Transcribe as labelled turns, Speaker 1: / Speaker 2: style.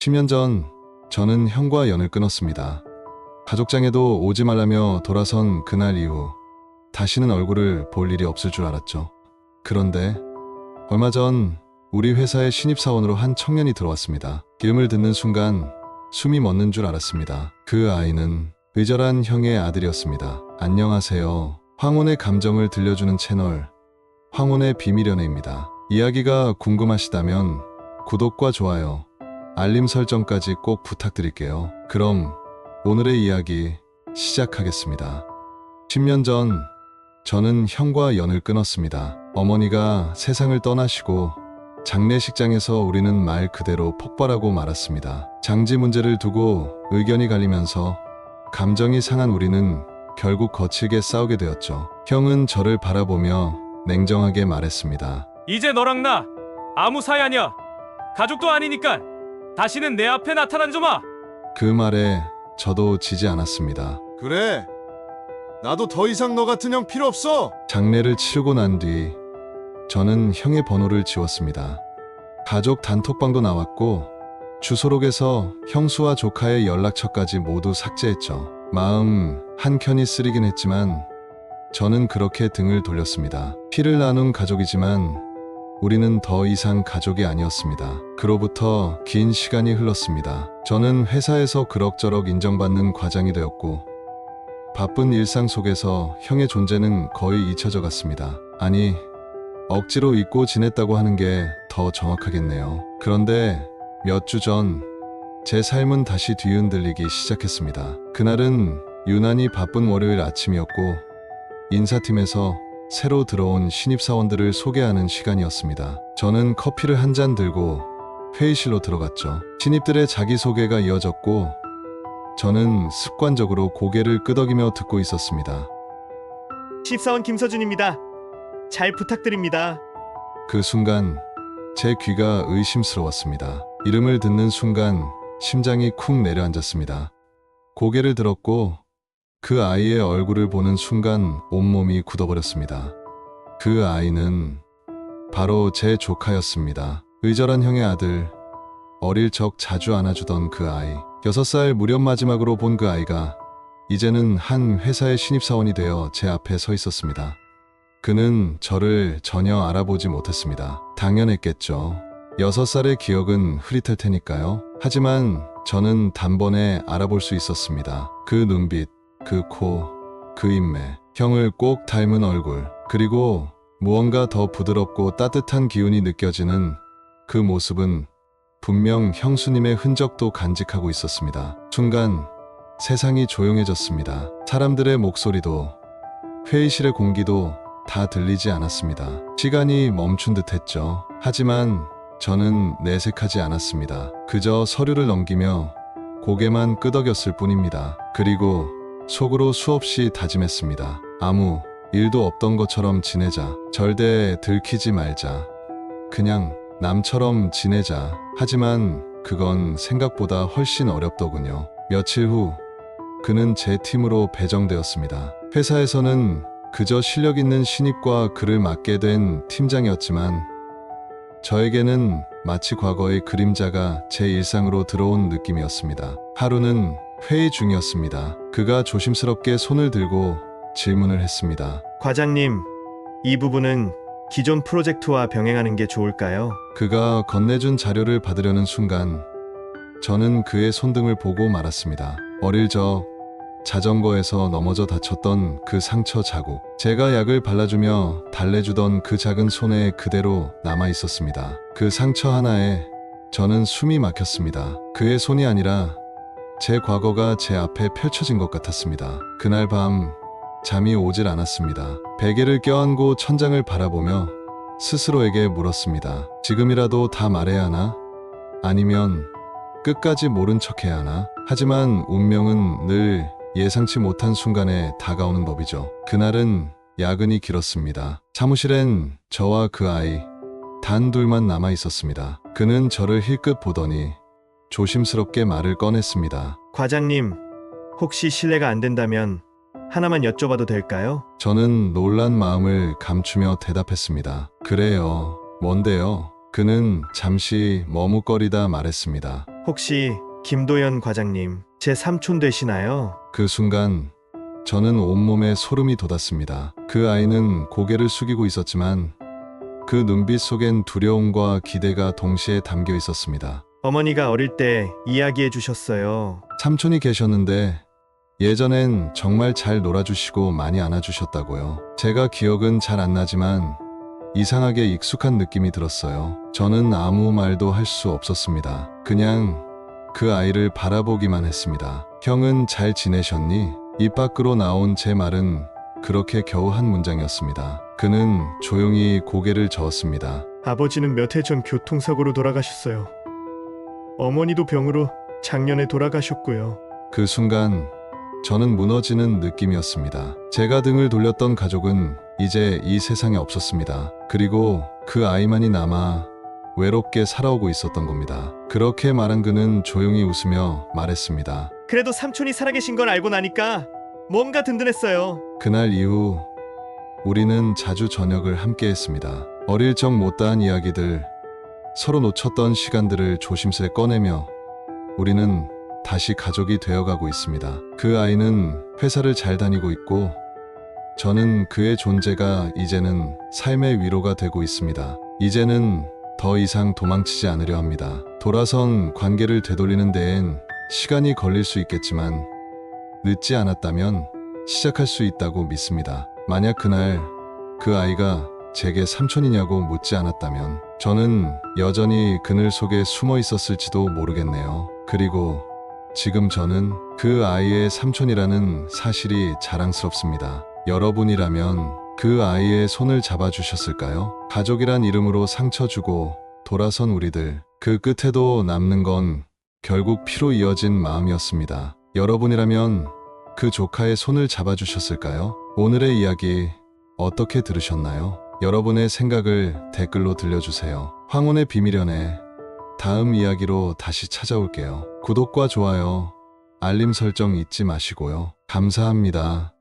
Speaker 1: 10년 전 저는 형과 연을 끊었습니다. 가족장에도 오지 말라며 돌아선 그날 이후 다시는 얼굴을 볼 일이 없을 줄 알았죠. 그런데 얼마 전 우리 회사에 신입사원으로 한 청년이 들어왔습니다. 이름을 듣는 순간 숨이 멎는 줄 알았습니다. 그 아이는 의절한 형의 아들이었습니다. 안녕하세요. 황혼의 감정을 들려주는 채널 황혼의 비밀연애입니다. 이야기가 궁금하시다면 구독과 좋아요, 알림 설정까지 꼭 부탁드릴게요. 그럼 오늘의 이야기 시작하겠습니다. 10년 전 저는 형과 연을 끊었습니다. 어머니가 세상을 떠나시고 장례식장에서 우리는 말 그대로 폭발하고 말았습니다. 장지 문제를 두고 의견이 갈리면서 감정이 상한 우리는 결국 거칠게 싸우게 되었죠. 형은 저를 바라보며 냉정하게 말했습니다.
Speaker 2: 이제 너랑 나 아무 사이 아니야. 가족도 아니니까 다시는 내 앞에 나타나지 마.
Speaker 1: 그 말에 저도 지지 않았습니다.
Speaker 3: 그래. 나도 더 이상 너 같은 형 필요 없어.
Speaker 1: 장례를 치르고 난 뒤 저는 형의 번호를 지웠습니다. 가족 단톡방도 나왔고 주소록에서 형수와 조카의 연락처까지 모두 삭제했죠. 마음 한켠이 쓰리긴 했지만 저는 그렇게 등을 돌렸습니다. 피를 나눈 가족이지만 우리는 더 이상 가족이 아니었습니다. 그로부터 긴 시간이 흘렀습니다. 저는 회사에서 그럭저럭 인정받는 과장이 되었고 바쁜 일상 속에서 형의 존재는 거의 잊혀져 갔습니다. 아니, 억지로 잊고 지냈다고 하는 게 더 정확하겠네요. 그런데 몇 주 전 제 삶은 다시 뒤흔들리기 시작했습니다. 그날은 유난히 바쁜 월요일 아침이었고 인사팀에서 새로 들어온 신입사원들을 소개하는 시간이었습니다. 저는 커피를 한 잔 들고 회의실로 들어갔죠. 신입들의 자기소개가 이어졌고 저는 습관적으로 고개를 끄덕이며 듣고 있었습니다.
Speaker 4: 신입사원 김서준입니다. 잘 부탁드립니다.
Speaker 1: 그 순간 제 귀가 의심스러웠습니다. 이름을 듣는 순간 심장이 쿵 내려앉았습니다. 고개를 들었고 그 아이의 얼굴을 보는 순간 온몸이 굳어버렸습니다. 그 아이는 바로 제 조카였습니다. 의절한 형의 아들, 어릴 적 자주 안아주던 그 아이. 6살 무렵 마지막으로 본 그 아이가 이제는 한 회사의 신입사원이 되어 제 앞에 서 있었습니다. 그는 저를 전혀 알아보지 못했습니다. 당연했겠죠. 6살의 기억은 흐릿할 테니까요. 하지만 저는 단번에 알아볼 수 있었습니다. 그 눈빛, 그 코, 그 인매, 형을 꼭 닮은 얼굴, 그리고 무언가 더 부드럽고 따뜻한 기운이 느껴지는 그 모습은 분명 형수님의 흔적도 간직하고 있었습니다. 순간 세상이 조용해졌습니다. 사람들의 목소리도 회의실의 공기도 다 들리지 않았습니다. 시간이 멈춘 듯 했죠. 하지만 저는 내색하지 않았습니다. 그저 서류를 넘기며 고개만 끄덕였을 뿐입니다. 그리고 속으로 수없이 다짐했습니다. 아무 일도 없던 것처럼 지내자. 절대 들키지 말자. 그냥 남처럼 지내자. 하지만 그건 생각보다 훨씬 어렵더군요. 며칠 후 그는 제 팀으로 배정되었습니다. 회사에서는 그저 실력 있는 신입과 그를 맡게 된 팀장이었지만 저에게는 마치 과거의 그림자가 제 일상으로 들어온 느낌이었습니다. 하루는 회의 중이었습니다. 그가 조심스럽게 손을 들고 질문을 했습니다.
Speaker 4: 과장님, 이 부분은 기존 프로젝트와 병행하는 게 좋을까요?
Speaker 1: 그가 건네준 자료를 받으려는 순간 저는 그의 손등을 보고 말았습니다. 어릴 적 자전거에서 넘어져 다쳤던 그 상처 자국. 제가 약을 발라주며 달래주던 그 작은 손에 그대로 남아 있었습니다. 그 상처 하나에 저는 숨이 막혔습니다. 그의 손이 아니라 제 과거가 제 앞에 펼쳐진 것 같았습니다. 그날 밤 잠이 오질 않았습니다. 베개를 껴안고 천장을 바라보며 스스로에게 물었습니다. 지금이라도 다 말해야 하나? 아니면 끝까지 모른 척해야 하나? 하지만 운명은 늘 예상치 못한 순간에 다가오는 법이죠. 그날은 야근이 길었습니다. 사무실엔 저와 그 아이 단 둘만 남아 있었습니다. 그는 저를 힐끗 보더니 조심스럽게 말을 꺼냈습니다.
Speaker 4: 과장님, 혹시 실례가 안 된다면 하나만 여쭤봐도 될까요?
Speaker 1: 저는 놀란 마음을 감추며 대답했습니다. 그래요. 뭔데요? 그는 잠시 머뭇거리다 말했습니다.
Speaker 4: 혹시 김도연 과장님, 제 삼촌 되시나요?
Speaker 1: 그 순간 저는 온몸에 소름이 돋았습니다. 그 아이는 고개를 숙이고 있었지만 그 눈빛 속엔 두려움과 기대가 동시에 담겨 있었습니다.
Speaker 4: 어머니가 어릴 때 이야기해 주셨어요.
Speaker 1: 삼촌이 계셨는데 예전엔 정말 잘 놀아주시고 많이 안아주셨다고요. 제가 기억은 잘 안 나지만 이상하게 익숙한 느낌이 들었어요. 저는 아무 말도 할 수 없었습니다. 그냥 그 아이를 바라보기만 했습니다. 형은 잘 지내셨니? 입 밖으로 나온 제 말은 그렇게 겨우 한 문장이었습니다. 그는 조용히 고개를 저었습니다.
Speaker 4: 아버지는 몇 해 전 교통사고로 돌아가셨어요. 어머니도 병으로 작년에 돌아가셨고요.
Speaker 1: 그 순간 저는 무너지는 느낌이었습니다. 제가 등을 돌렸던 가족은 이제 이 세상에 없었습니다. 그리고 그 아이만이 남아 외롭게 살아오고 있었던 겁니다. 그렇게 말한 그는 조용히 웃으며 말했습니다.
Speaker 4: 그래도 삼촌이 살아계신 걸 알고 나니까 뭔가 든든했어요.
Speaker 1: 그날 이후 우리는 자주 저녁을 함께 했습니다. 어릴 적 못다한 이야기들, 서로 놓쳤던 시간들을 조심스레 꺼내며 우리는 다시 가족이 되어가고 있습니다. 그 아이는 회사를 잘 다니고 있고 저는 그의 존재가 이제는 삶의 위로가 되고 있습니다. 이제는 더 이상 도망치지 않으려 합니다. 돌아선 관계를 되돌리는 데엔 시간이 걸릴 수 있겠지만 늦지 않았다면 시작할 수 있다고 믿습니다. 만약 그날 그 아이가 제게 삼촌이냐고 묻지 않았다면 저는 여전히 그늘 속에 숨어 있었을지도 모르겠네요. 그리고 지금 저는 그 아이의 삼촌이라는 사실이 자랑스럽습니다. 여러분이라면 그 아이의 손을 잡아주셨을까요? 가족이란 이름으로 상처 주고 돌아선 우리들, 그 끝에도 남는 건 결국 피로 이어진 마음이었습니다. 여러분이라면 그 조카의 손을 잡아주셨을까요? 오늘의 이야기 어떻게 들으셨나요? 여러분의 생각을 댓글로 들려주세요. 황혼의 비밀연애 다음 이야기로 다시 찾아올게요. 구독과 좋아요, 알림 설정 잊지 마시고요. 감사합니다.